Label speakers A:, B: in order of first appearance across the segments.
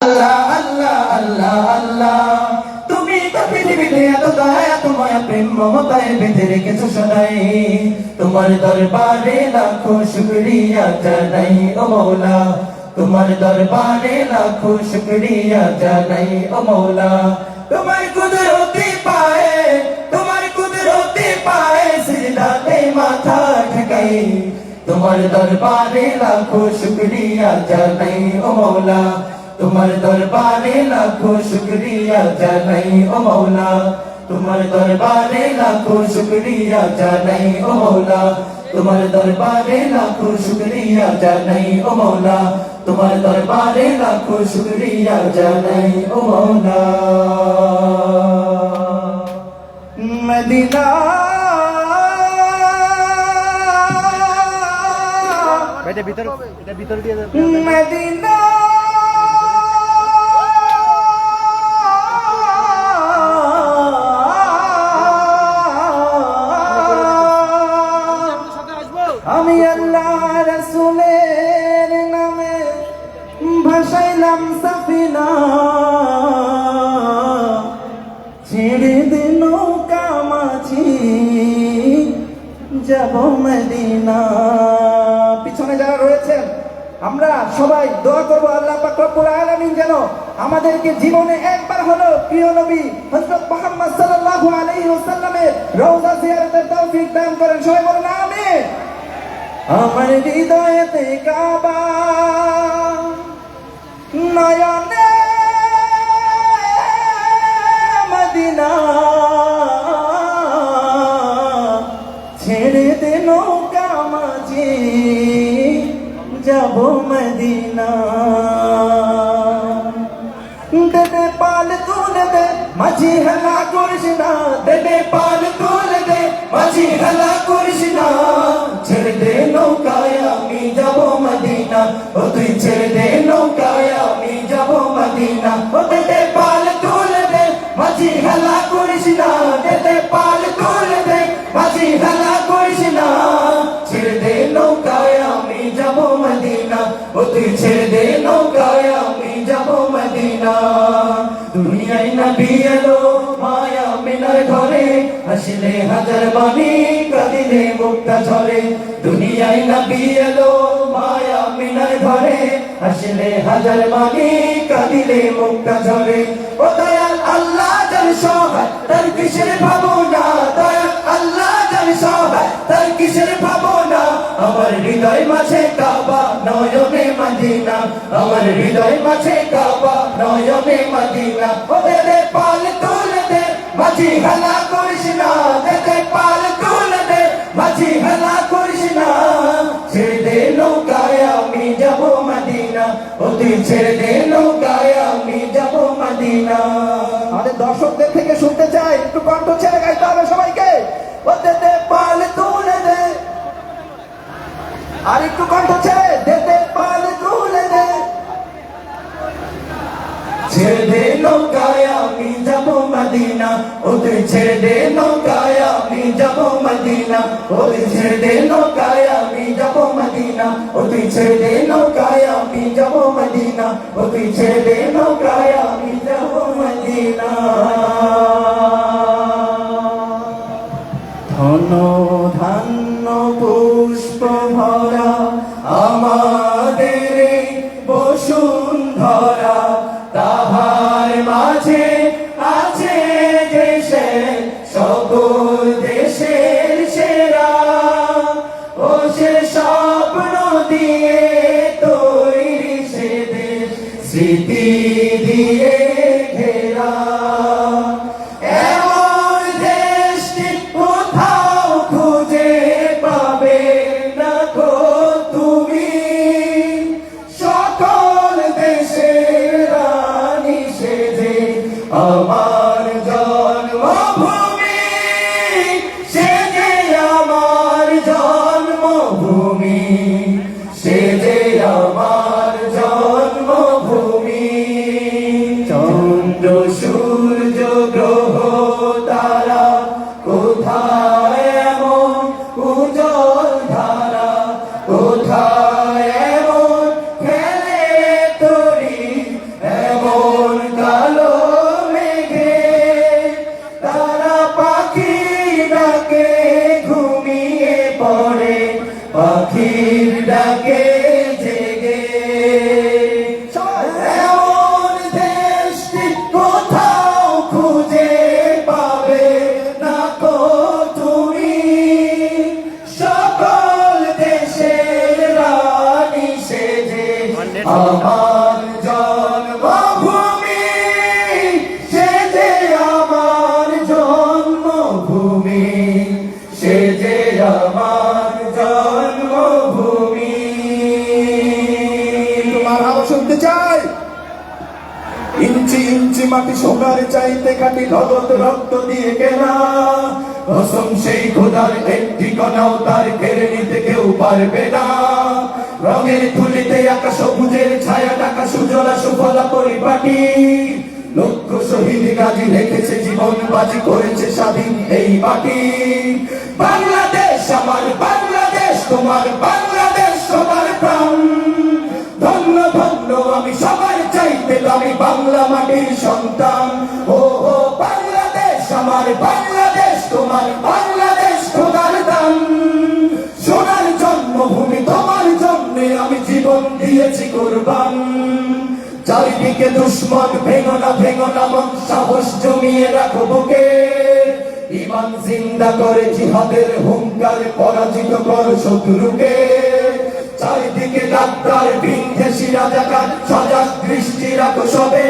A: আল্লাহ আল্লাহ আল্লাহ আল্লাহ তুমি তো পৃথিবীতে এত দয়া তোমার প্রেম মমতায় বেঁধে রেখেছো সদাই তোমার দরবারে লাখো শুকরিয়া জানাই ও মওলা তোমার দরবারে লাখো শুকরিয়া জানাই ও মওলা তোমার কুদরতে পায়ে সিজদাতে মাথা ঠেকাই তোমার দরবারে লাখো শুকরিয়া জানাই ও মওলা তোমার দরবারে লাখো শুকরিয়া জানাই ও মওলা তোমার দরবারে লাখো শুকরিয়া জানাই ও মওলা তোমার দরবারে লাখো শুকরিয়া জানাই ও মওলা তোমার দরবারে লাখো শুকরিয়া জানাই ও মওলা মদিনা
B: এটা ভিতর দিয়ে
A: মদিনা আমি আল্লাহ রাসূলের নামে ভাসাইলাম সাফিনা ছেড়ে দে নৌকা মাঝি যাব মদিনা। পিছনে যারা রয়েছেন আমরা সবাই দোয়া করব আল্লাহ পাক রব্বুল আলামিন যেন আমাদেরকে জীবনে একবার হলো প্রিয় নবী হযরত মুহাম্মদ সাল্লাল্লাহু আলাইহি ওয়াসাল্লামের রওজা জিয়ারতের তৌফিক দান করেন। সবাই বলুন আমিন। আমার হৃদয়েতে কাবা নয়নে মদিনা ছেড়ে দে নৌকা মাঝি যাব মদিনা। দেবে পাল তুলে দে মাঝি হেলা করিস না দেবে পাল তুলে দে মাঝি হেলা করিস না ছেড়ে দে নৌকায় আমি যাব মদিনা ও তুই ছেড়ে দে নৌকায় আমি যাব মদিনা ও দেবে পাল তুলে দে মাঝি হেলা করিস না দেবে পাল তুলে দে মাঝি হেলা করিস না ছেড়ে দে নৌকায় আমি যাব মদিনা ও তুই ছেড়ে দে নৌকায় আমি যাব মদিনা। দুনিয়ায় নবী এলো মায়া মিনার ঘরে হাসিলে হাজার বাণী কাঁদিলে মুক্তা ঝরে দুনিয়ায় নবী এলো মায়া মিনার ঘরে হাসিলে হাজার বাণী কাঁদিলে মুক্তা ঝরে ও দয়াল আল্লাহ যার সহায় তার কিসের ভাবনা দয়াল আল্লাহ যার সহায় তার কিসের ভাবনা আমার হৃদয় মাঝে কাবা নয়নে মদিনা আমার হৃদয় মাঝে কাবা নয়নে মদিনা ও দে পাল তুলে দে মাঝি হেলা করিস না দে পাল তুলে দে মাঝি হেলা করিস না ছেড়ে দে নৌকায় আমি যাব মদিনা ও তুই ছেড়ে দে নৌকায় আমি যাব মদিনা। আমাদের দর্শকদের থেকে শুনতে চাই একটু কণ্ঠ ছেড়ে গাইতে হবে সবাইকে ও দে পাল তুলে দে আর একটু কণ্ঠ ছেড়ে দে পাল তুলে দে ছেড়ে দে নৌকায় আমি যাব মদিনা ও তুই ছেড়ে দে নৌকায় আমি যাব মদিনা ও তুই ছেড়ে দে নৌকায় আমি যাব মদিনা ও তুই ছেড়ে দে নৌকায় আমি যাব মদিনা ও তুই ছেড়ে দে নৌকায় আমি যাব মদিনা। ধন ধান্য পুষ্প ভরা আমাদের বসুন্ধরা তাহার মাঝে আছে দেশের সকল দেশের সেরা ও সে স্বপ্ন দিয়ে তৈরি সে দেশ স্মৃতি দিয়ে ঘেরা এমন দেশটি কোথাও খুঁজে পাবে না গো তুমি সকল দেশের রানী সেজে আমার জন্মভূমি সেজে আমার জন্মভূমি সেজে আমার জন্মভূমি। চন্দ্র সূর্য গ্রহ তারা কোথায় এমন উজ্জ্বল ধারা কোথায় এমন খেলে তরি এমন ইঞ্চি ইঞ্চি মাটি সোনার চাইতে কাটি নগদ রক্ত দিয়ে কেনা কসম সেই খোদার একটি কণাও তার কেড়ে নিতে কেউ পারবে না রঙের তুলিতে আঁকা সবুজের ছায়া টাকা সুজলা সুফলা পরিপাটি লক্ষ শহীদ গাজী রেখেছে জীবন বাজি করেছে স্বাধীন এই মাটি বাংলাদেশ আমার বাংলাদেশ তোমার বাংলাদেশ সবার প্রাণ ধন্য ধন্য আমি সবার চাইতে আমি বাংলা মাটির সন্তান ও ও বাংলাদেশ আমার বাংলাদেশ তোমার বাংলাদেশ খোদার দান সোনার জন্মভূমি তোমার জন্যে আমি জীবন দিয়েছি কুরবান চারিদিকে দুশ্মন ভেঙো না মন সাহস জমিয়ে রাখো বুকে ইমান জিন্দা করে জিহাদের হুঙ্কার পরাজিত কর শত্রুকে চারিদিকে গাদ্দার বিন্দেশি রাজাকার সজাগ দৃষ্টি রাখো সবে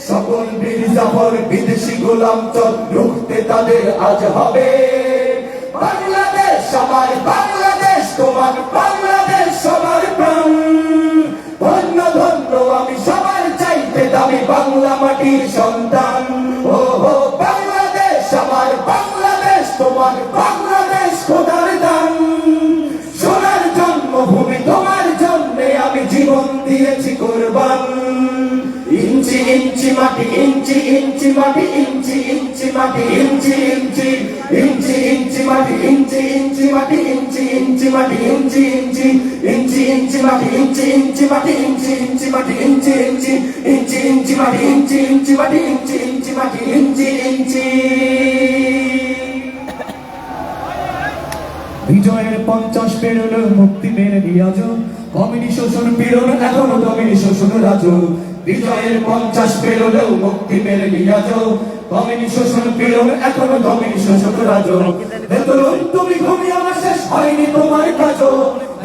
A: সকল বীর জাফর বিদেশি গোলাম চল রুখতে তাদের আজ হবে বাংলাদেশ আমার বাংলাদেশ তোমার বাংলাদেশ সবার প্রাণ ধন্য ধন্য আমি সবার চাইতে দামি বাংলা মাটির সন্তান ও হো বাংলাদেশ আমার বাংলাদেশ তোমার বাংলাদেশ খোদার দান সোনার জন্মভূমি তোমার জন্যে আমি জীবন দিয়েছি কুরবান ইঞ্চি ইঞ্চি মাটি ইঞ্চি ইঞ্চি মাটি ইঞ্চি ইঞ্চি মাটি ইঞ্চি ইঞ্চি ইঞ্চি ইঞ্চি মাটি ইঞ্চি ইঞ্চি মাটি ইঞ্চি ইঞ্চি মাটি ইঞ্চি ইঞ্চি ইঞ্চি ইঞ্চি মাটি ইঞ্চি ইঞ্চি মাটি ইঞ্চি ইঞ্চি মাটি ইঞ্চি ইঞ্চি ইঞ্চি ইঞ্চি মাটি ইঞ্চি ইঞ্চি মাটি ইঞ্চি ইঞ্চি মাটি ইঞ্চি ইঞ্চি বিজয়ের 50 পেরোলো মুক্তি মেরে দিয়াজ কমিনি শোষণ পীড়ন এখনো দমিনি শোষণ রাজ বিজয়ের 50 পেরোলো মুক্তি মেরে দিয়াজ কমিনি শোষণ পীড়ন এখনো দমিনি শোষণ রাজ হেতলুন তুমি ঘুমিয়ে আমার শেষ হয়নি তোমার কাজ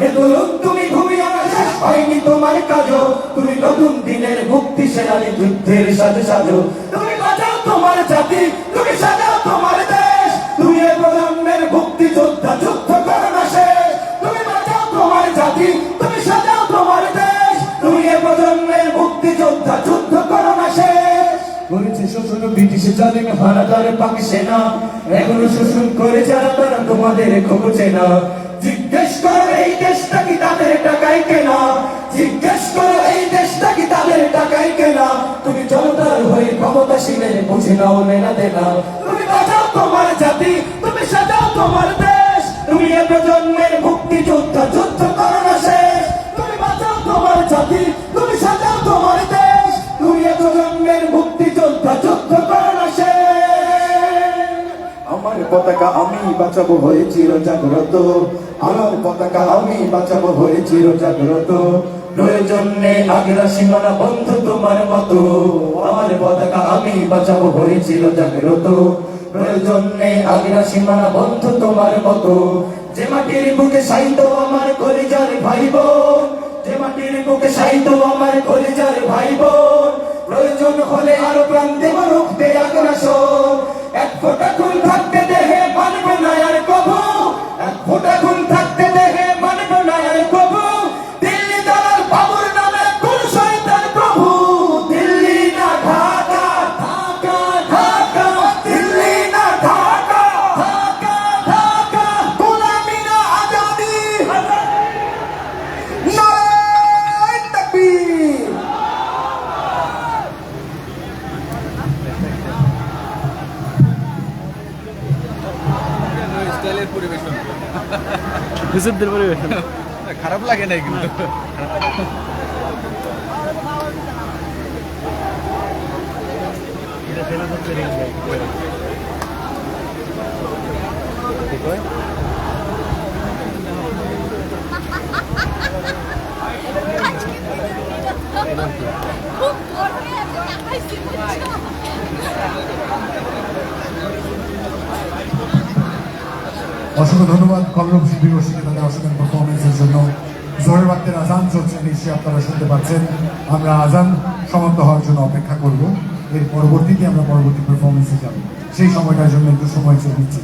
A: হেতলুন তুমি ঘুমিয়ে আমার শেষ হয়নি তোমার কাজ তুমি নতুন দিনের মুক্তি সেনানি যুদ্ধের সাজে সাজো তুমি বাঁচাও তোমার জাতি তুমি সাজাও তোমার দেশ তুমি এ প্রজন্মের মুক্তি যোদ্ধা যুদ্ধ করো না শেষ তুমি বাঁচাও তোমার জাতি তুমি সাজাও তোমার দেশ তুমি এ প্রজন্মের মুক্তি যোদ্ধা যুদ্ধ করো না শেষ করেছে শোষণ ব্রিটিশ জালিম হানাদার পাক সেনা এখনো শোষণ করে যারা তারা তোমাদের খোঁজে না জিজ্ঞেস করো এই দেশটা কি তাদের টাকায় কেনা জিজ্ঞেস করো এই দেশটা কি তাদের টাকায় কেনা তুমি জনতার হয়ে ক্ষমতাসীনের বুঝে নাও নেনা দেনা তুমি বাঁচাও তোমার জাতি তুমি সাজাও তোমার দেশ তুমি এ প্রজন্মের মুক্তি যোদ্ধা যুদ্ধ করো না শেষ তুমি বাঁচাও তোমার জাতি তুমি সাজাও তোমার দেশ তুমি এ প্রজন্মের মুক্তি যোদ্ধা যুদ্ধ করো না শেষ আমার পতাকা আমি বাঁচাবো হয়ে চির জাগ্রত আমার পতাকা আমি বাঁচাবো হয়ে চির জাগ্রত প্রয়োজন নেই আগ্রা সীমানা বন্ধ তোমার মতো আমার পতাকা আমি বাঁচাবো হয়ে চির জাগ্রত প্রয়োজন নেই আগ্রা সীমানা বন্ধ তোমার মতো যে মাটির বুকে সাইত আমার কলিজার ভাই বোন যে মাটির বুকে সাইত আমার কলিজার ভাই বোন প্রয়োজন হলে আরো প্রাণ দেব রুখতে আগ্রাসন এক ফোঁটা খুন থাকতে দেহে মানব না আর কবু এক ফোঁটা খুন থাকতে দেহে মানব না আর কবু দিল্লি দালাল বাবুর নামে কোন শয়তান প্রভু দিল্লি না ঢাকা ঢাকা ঢাকা দিল্লি না ঢাকা ঢাকা ঢাকা গোলামি না আজাদি নারায়ে তাকবীর
B: স্টাইলের পরিবেশন হুজুরদের পরিবেশন খারাপ লাগে না কিন্তু
C: অসংখ্য ধন্যবাদ কলরব শিল্পী গোষ্ঠীকে তাদের অসাধারণ পারফরমেন্সের জন্য। জোহরের ওয়াক্তের আজান চলছে, নিশ্চয়ই আপনারা শুনতে পাচ্ছেন। আমরা আজান সমাপ্ত হওয়ার জন্য অপেক্ষা করব, এর পরবর্তীতে আমরা পরবর্তী পারফরমেন্সে যাব। সেই সময়টার জন্য একটু সময় চেয়ে নিচ্ছি।